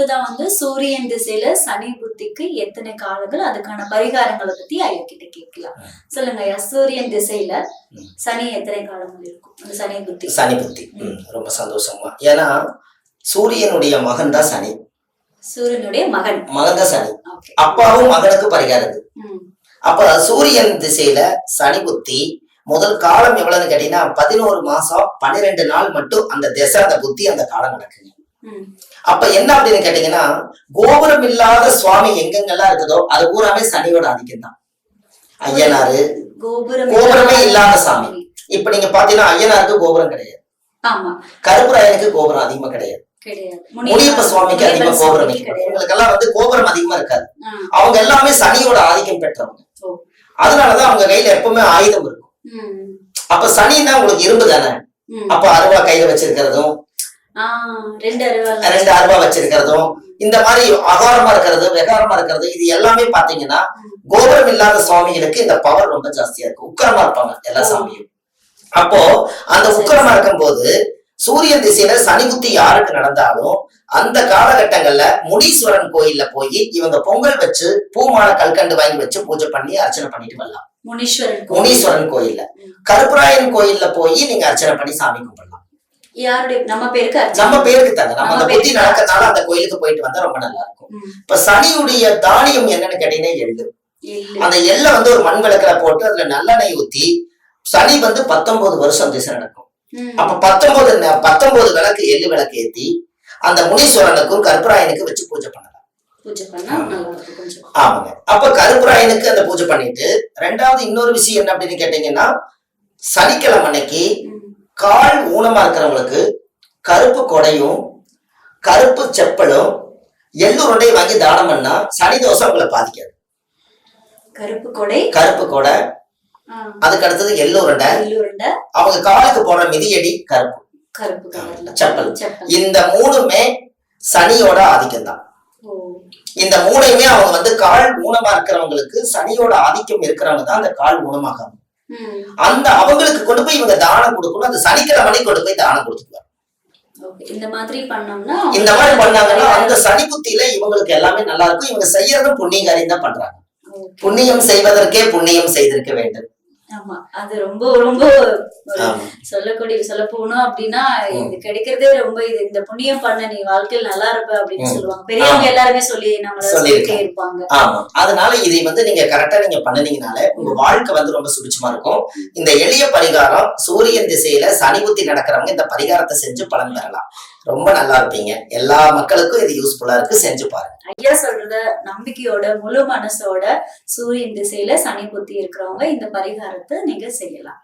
அடுத்ததான் வந்து சூரியன் திசையில சனி புத்திக்கு எத்தனை காலங்கள், அதுக்கான பரிகாரங்களை பத்தி ஐயா கிட்ட கேட்கலாம். சொல்லுங்க ஐயா, சூரியன் திசையில சனி எத்தனை காலங்கள் இருக்கும்? அந்த சனி புத்தி. சனி புத்தி ரொம்ப சந்தோஷமா. ஏன்னா சூரியனுடைய மகன் தான் சனி. சூரியனுடைய மகன் தான் சனி. அப்பாவும் மகனுக்கு பரிகாரம். அப்ப சூரியன் திசையில சனி புத்தி முதல் காலம் எவ்வளவுன்னு கேட்டீங்கன்னா 11 மாசம் 12 நாள் மட்டும் அந்த திசை, அந்த புத்தி, அந்த காலம் நடக்குங்க. அப்ப என்ன அப்படின்னு கேட்டீங்கன்னா, கோபுரம் இல்லாத சுவாமி எங்கெங்கெல்லாம் இருக்குதோ அது பூராமே சனியோட ஆதிக்கம் தான். ஐயனாரு கோபுரமே இல்லாத சாமி. இப்ப நீங்க பாத்தீங்கன்னா ஐயனாருக்கு கோபுரம் கிடையாது, கருப்புராயனுக்கு கோபுரம் அதிகமா கிடையாது, முனியப்ப சுவாமிக்கு அதிகமா கோபுரம் இவங்களுக்கெல்லாம் வந்து கோபுரம் அதிகமா இருக்காது. அவங்க எல்லாமே சனியோட ஆதிக்கம் பெற்றவங்க. அதனாலதான் அவங்க கையில எப்பவுமே ஆயுதம் இருக்கும். அப்ப சனின்னா உங்களுக்கு இரும்பு தானே. அப்ப அருவா கையில வச்சிருக்கிறதும், 2 அருவா வச்சிருக்கிறதும், இந்த மாதிரி அகாரமா இருக்கிறது, வெகாரமா இருக்கிறது, இது எல்லாமே பாத்தீங்கன்னா கோபுரம் இல்லாத சுவாமிகளுக்கு இந்த பவர் ரொம்ப ஜாஸ்தியா இருக்கும். உக்கிரமா இருப்பாங்க எல்லா சாமியும். அப்போ அந்த உக்கிரமா இருக்கும் போது சூரியன் திசையில சனி புத்தி யாருக்கு நடந்தாலும் அந்த காலகட்டங்கள்ல முனீஸ்வரன் கோயில்ல போய் இவங்க பொங்கல் வச்சு பூமாலை கல்கண்டு வாங்கி வச்சு பூஜை பண்ணி அர்ச்சனை பண்ணிட்டு வரலாம். முனீஸ்வரன் கோயில்ல, கருப்புராயன் கோயில்ல போய் நீங்க அர்ச்சனை பண்ணி சாமி கும்பிடலாம். நம்ம பேருக்கு தாங்க. நம்ம அந்த புத்தி நடக்கிறதுனால அந்த கோயிலுக்கு போயிட்டு வந்தா ரொம்ப நல்லா இருக்கும். இப்ப சனியுடைய தானியம் என்னன்னு கேட்டீங்கன்னா எள்ளு. அந்த எள்ள வந்து ஒரு மண் விளக்குல போட்டு அதுல நல்லெண்ணெய் ஊத்தி, சனி வந்து 19 வருஷம் திசை நடக்கும். அப்ப 19 விளக்கு எள்ளு விளக்கு ஏத்தி அந்த முனீஸ்வரனுக்கும் கருப்புராயனுக்கு வச்சு பூஜை பண்ணலாம். ஆமாங்க. அப்ப கருப்புராயனுக்கு அந்த பூஜை பண்ணிட்டு, ரெண்டாவது இன்னொரு விஷயம் என்ன அப்படின்னு கேட்டீங்கன்னா, சனிக்கிழமை அன்னைக்கு கால் ஊனமா இருக்கிறவங்களுக்கு கருப்பு கொடையும் கருப்பு செப்பலும் எள்ளு உருண்டையும் வாங்கி தானம் பண்ணா சனி தோஷம் உங்களை பாதிக்காது. கருப்பு கொடை, அதுக்கு அடுத்தது எள்ளு உருண்டை, அவங்க காலுக்கு போடுற மிதியடி கருப்பு செப்பல், இந்த 3மே சனியோட ஆதிக்கம் தான். இந்த 3மே அவங்க வந்து கால் ஊனமா இருக்கிறவங்களுக்கு சனியோட ஆதிக்கம் இருக்கிறவங்க தான் அந்த கால் ஊனமாகும். அந்த அவங்களுக்கு கொண்டு போய் இவங்க தானம் கொடுக்கணும். அந்த சனிக்கிழமை கொண்டு போய் தானம் கொடுத்துக்குவாங்க. இந்த மாதிரி பண்ணாங்கன்னா அந்த சனி புத்தியில இவங்களுக்கு எல்லாமே நல்லா இருக்கும். இவங்க செய்யறதும் புண்ணியகாரியம் தான் பண்றாங்க. புண்ணியம் செய்வதற்கே புண்ணியம் செய்திருக்க வேண்டும். ஆமா, அது ரொம்ப ரொம்ப சொல்ல போனோம் அப்படின்னா இது கிடைக்கிறதே ரொம்ப, இது இந்த புண்ணியம் பண்ண நீ வாழ்க்கையில் நல்லா இருப்ப அப்படின்னு சொல்லுவாங்க பெரியவங்க எல்லாருமே சொல்லி இருப்பாங்க. ஆமா, அதனால இதை வந்து நீங்க கரெக்டா நீங்க பண்ணனீங்கனாலே உங்க வாழ்க்கை வந்து ரொம்ப சுபிட்சமா இருக்கும். இந்த எளிய பரிகாரம் சூரியன் திசையில சனி புத்தி நடக்கிறவங்க இந்த பரிகாரத்தை செஞ்சு பலன் பெறலாம். ரொம்ப நல்லா இருப்பீங்க. எல்லா மக்களுக்கும் இது யூஸ்ஃபுல்லா இருக்கு, செஞ்சு பாருங்க. ஐயா சொல்றத நம்பிக்கையோட முழு மனசோட சூரியன் திசையில சனி புத்தி இருக்கிறவங்க இந்த பரிகாரத்தை நீங்க செய்யலாம்.